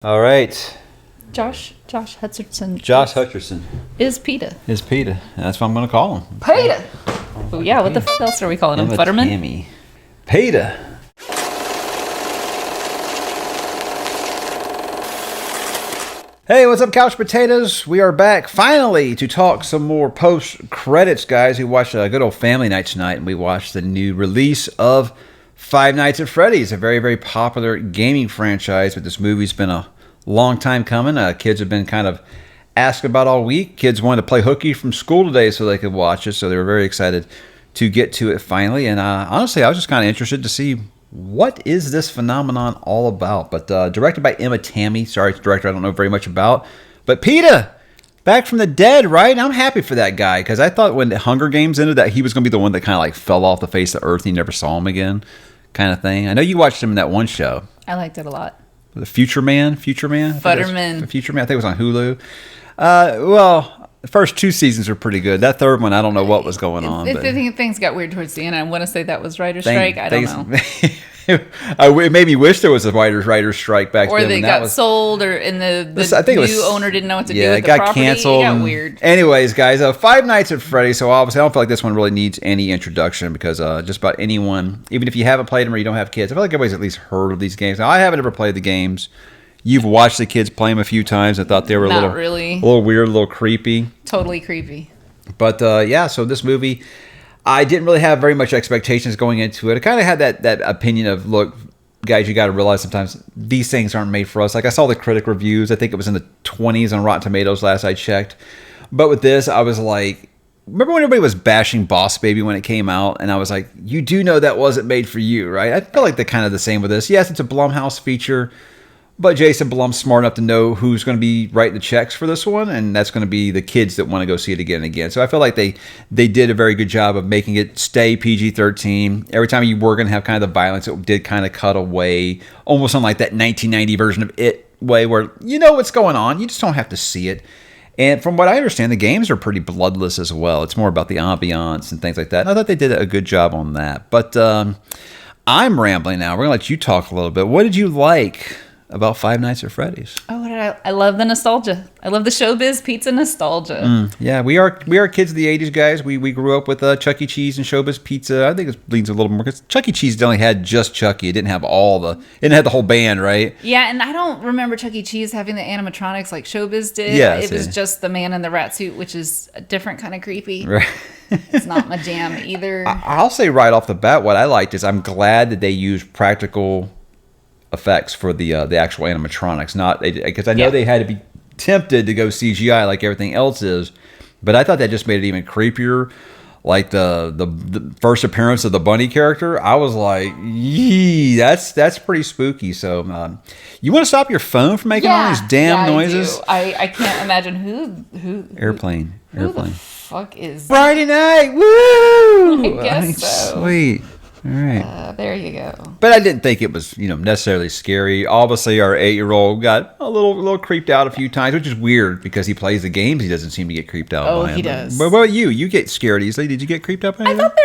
All right. Josh Hutcherson. Josh Hutcherson Is PETA. That's what I'm going to call him. PETA! Oh, yeah, what the fuck else are we calling him? Emma Futterman? Tammi. PETA. Hey, what's up, Couch Potatoes? We are back finally to talk some more post-credits, guys. We watched a good old family night tonight, and we watched the new release of Five Nights at Freddy's, a very, very popular gaming franchise, but this movie's been a long time coming. Kids have been kind of asking about all week. Kids wanted to play hooky from school today so they could watch it, so they were very excited to get to it finally. And honestly, I was just kind of interested to see what is this phenomenon all about. But directed by Emma Tammi. Sorry, it's a director I don't know very much about. But PETA, back from the dead, right? And I'm happy for that guy, because I thought when the Hunger Games ended that he was going to be the one that kind of like fell off the face of the earth and you never saw him again, kind of thing. I know you watched him in that one show. I liked it a lot. The Future Man? Futterman. The Future Man, I think it was on Hulu. Well, the first two seasons were pretty good. That third one, I don't know what was going on. I think things got weird towards the end. I want to say that was writer's strike. I don't know. It made me wish there was a writer's strike back or then. Or they got sold, or the new owner didn't know what to do with the property. Canceled. It got weird. Anyways, guys, Five Nights at Freddy's. So obviously, I don't feel like this one really needs any introduction, because just about anyone, even if you haven't played them or you don't have kids, I feel like everybody's at least heard of these games. Now, I haven't ever played the games. You've watched the kids play them a few times. I thought they were a little weird, a little creepy. Totally creepy. But so this movie, I didn't really have very much expectations going into it. I kind of had that opinion of, look, guys, you got to realize sometimes these things aren't made for us. Like, I saw the critic reviews. I think it was in the 20s on Rotten Tomatoes last I checked. But with this, I was like, remember when everybody was bashing Boss Baby when it came out? And I was like, you do know that wasn't made for you, right? I feel like they're kind of the same with this. Yes, it's a Blumhouse feature, but Jason Blum's smart enough to know who's going to be writing the checks for this one, and that's going to be the kids that want to go see it again and again. So I feel like they did a very good job of making it stay PG-13. Every time you were going to have kind of the violence, it did kind of cut away, almost on like that 1990 version of It way, where you know what's going on, you just don't have to see it. And from what I understand, the games are pretty bloodless as well. It's more about the ambiance and things like that. And I thought they did a good job on that. But I'm rambling now. We're going to let you talk a little bit. What did you like about Five Nights at Freddy's? Oh, I love the nostalgia. I love the showbiz pizza nostalgia. Yeah, we are kids of the 80s, guys. We grew up with Chuck E. Cheese and showbiz pizza. I think it leans a little more, because Chuck E. Cheese only had just Chucky. It didn't have it didn't have the whole band, right? Yeah, and I don't remember Chuck E. Cheese having the animatronics like showbiz did. Yeah, it was just the man in the rat suit, which is a different kind of creepy. Right. It's not my jam either. I'll say right off the bat, what I liked is I'm glad that they used practical effects for the actual animatronics, not because I know they had to be tempted to go CGI like everything else is, but I thought that just made it even creepier. Like the first appearance of the bunny character, I was like, yee, that's pretty spooky. So you want to stop your phone from making all these damn noises? I can't imagine who airplane who the fuck is Friday night. Woo! I guess so. Sweet. All right. There you go. But I didn't think it was, necessarily scary. Obviously, our 8-year-old got a little creeped out a few times, which is weird because he plays the games. He doesn't seem to get creeped out by him. He does. But what about you? You get scared easily. Did you get creeped out by anything? I thought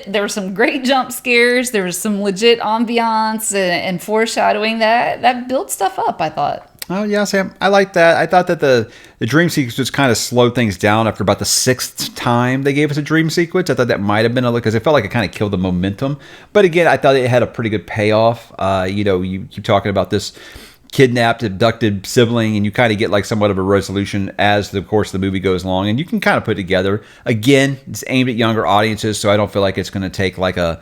there were some great jump scares. There was some legit ambiance and foreshadowing that built stuff up, I thought. Oh, yeah, Sam. I like that. I thought that the dream sequence just kind of slowed things down after about the 6th time they gave us a dream sequence. I thought that might have been because it felt like it kind of killed the momentum. But again, I thought it had a pretty good payoff. You keep talking about this kidnapped, abducted sibling, and you kind of get like somewhat of a resolution as the course of the movie goes along. And you can kind of put together. Again, it's aimed at younger audiences, so I don't feel like it's going to take like a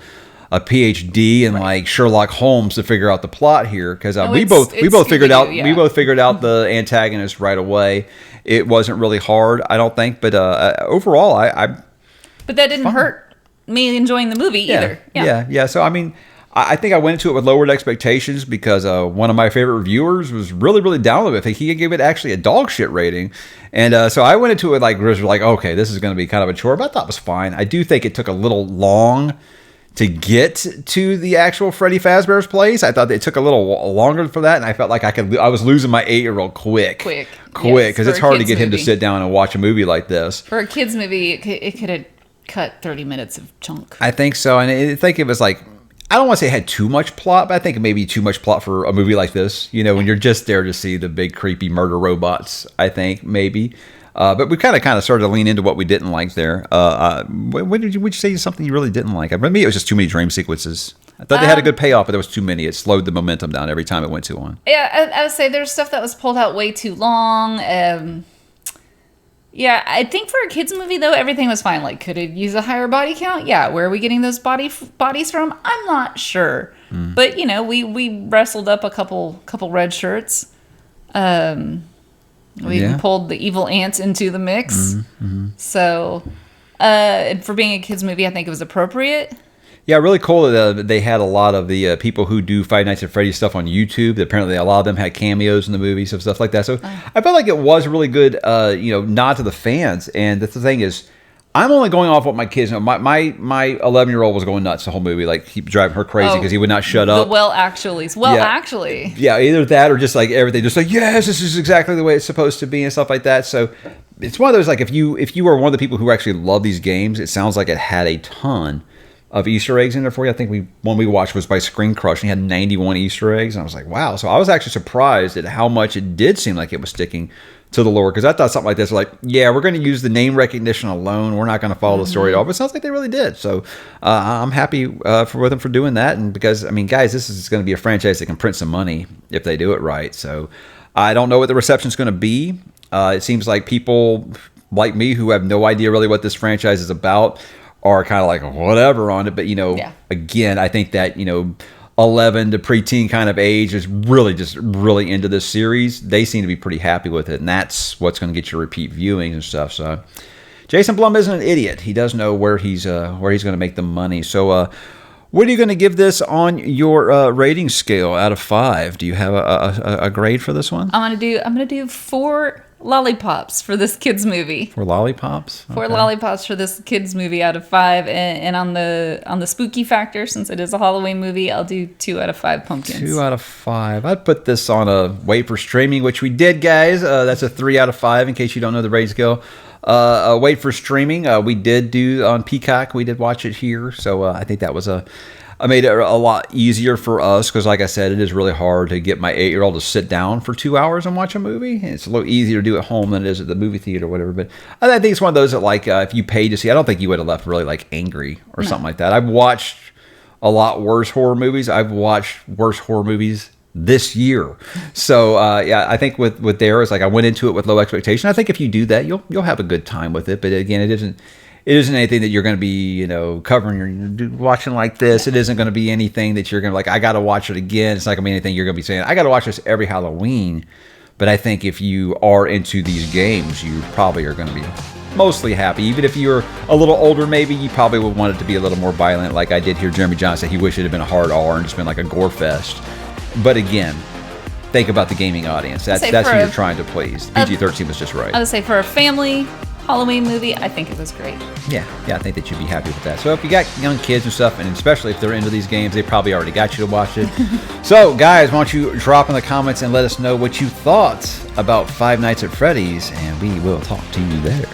PhD in like Sherlock Holmes to figure out the plot here, because we both figured out the antagonist right away. It wasn't really hard, I don't think, but overall, But that didn't hurt me enjoying the movie either. Yeah. So I mean, I think I went into it with lowered expectations because one of my favorite reviewers was really, really down with it. I think he gave it actually a dog shit rating, and so I went into it like okay, this is going to be kind of a chore, but I thought it was fine. I do think it took a little long to get to the actual Freddy Fazbear's place. I thought it took a little longer for that, and I felt like I was losing my 8-year-old quick, because it's hard to get him to sit down and watch a movie like this. For a kids movie, it could have cut 30 minutes of chunk. I think so, and I think it was like, I don't want to say it had too much plot, but I think maybe too much plot for a movie like this. You know, when you're just there to see the big creepy murder robots. I think maybe. But we kind of started to lean into what we didn't like there. When did you say something you really didn't like? I mean, it was just too many dream sequences. I thought they had a good payoff, but there was too many. It slowed the momentum down every time it went to one. Yeah, I would say there's stuff that was pulled out way too long. Yeah, I think for a kids movie though, everything was fine. Like, could it use a higher body count? Yeah, where are we getting those bodies from? I'm not sure, but you know, we wrestled up a couple red shirts. We even pulled the evil ants into the mix. So, and for being a kids movie, I think it was appropriate. Yeah, really cool that they had a lot of the people who do Five Nights at Freddy's stuff on YouTube. Apparently, a lot of them had cameos in the movies and stuff like that. So I felt like it was a really good, nod to the fans. And the thing is, I'm only going off what my kids know. My 11-year-old was going nuts the whole movie, like he driving her crazy because he would not shut up. Actually, yeah, either that or just like everything, just like yes, this is exactly the way it's supposed to be and stuff like that. So it's one of those like if you are one of the people who actually love these games, it sounds like it had a ton of Easter eggs in there for you. I think one we watched was by Screen Crush, and he had 91 Easter eggs, and I was like, wow. So I was actually surprised at how much it did seem like it was sticking to the lore, because I thought something like this, like, yeah, we're going to use the name recognition alone. We're not going to follow the story at all. But it sounds like they really did. So I'm happy with them for doing that. And because, I mean, guys, this is going to be a franchise that can print some money if they do it right. So I don't know what the reception's going to be. It seems like people like me who have no idea really what this franchise is about are kind of like whatever on it. But, again, I think that, 11 to preteen kind of age is really into this series. They seem to be pretty happy with it, and that's what's going to get you repeat viewings and stuff. So Jason Blum isn't an idiot. He does know where he's going to make the money. So what are you going to give this on your rating scale out of 5? Do you have a grade for this one? I'm gonna do 4 lollipops for this kids movie. 4 lollipops? Okay. 4 lollipops for this kids movie out of 5, and on the spooky factor, since it is a Halloween movie, I'll do 2 out of 5 pumpkins. 2 out of 5. I'd put this on a wait for streaming, which we did, guys. That's a 3 out of 5 in case you don't know the rating scale. Wait for streaming. We did do on Peacock. We did watch it here, so I think that was I made it a lot easier for us because, like I said, it is really hard to get my 8-year-old to sit down for 2 hours and watch a movie. And it's a little easier to do at home than it is at the movie theater or whatever. But I think it's one of those that, like, if you paid to see, I don't think you would have left really, like, angry or something like that. I've watched a lot worse horror movies. I've watched worse horror movies this year. So, I think with theirs, like, I went into it with low expectation. I think if you do that, you'll have a good time with it. But, again, it isn't anything that you're going to be, covering or watching like this. It isn't going to be anything that you're going to like, I got to watch it again. It's not going to be anything you're going to be saying, I got to watch this every Halloween. But I think if you are into these games, you probably are going to be mostly happy. Even if you're a little older, maybe you probably would want it to be a little more violent. Like I did hear Jeremy Johnson say he wished it had been a hard R and just been like a gore fest. But again, think about the gaming audience. That's who you're trying to please. PG-13 was just right. I would say for a family Halloween movie, I think it was great. Yeah, I think that you'd be happy with that. So if you got young kids and stuff, and especially if they're into these games, they probably already got you to watch it. So guys, why don't you drop in the comments and let us know what you thought about Five Nights at Freddy's, and we will talk to you there.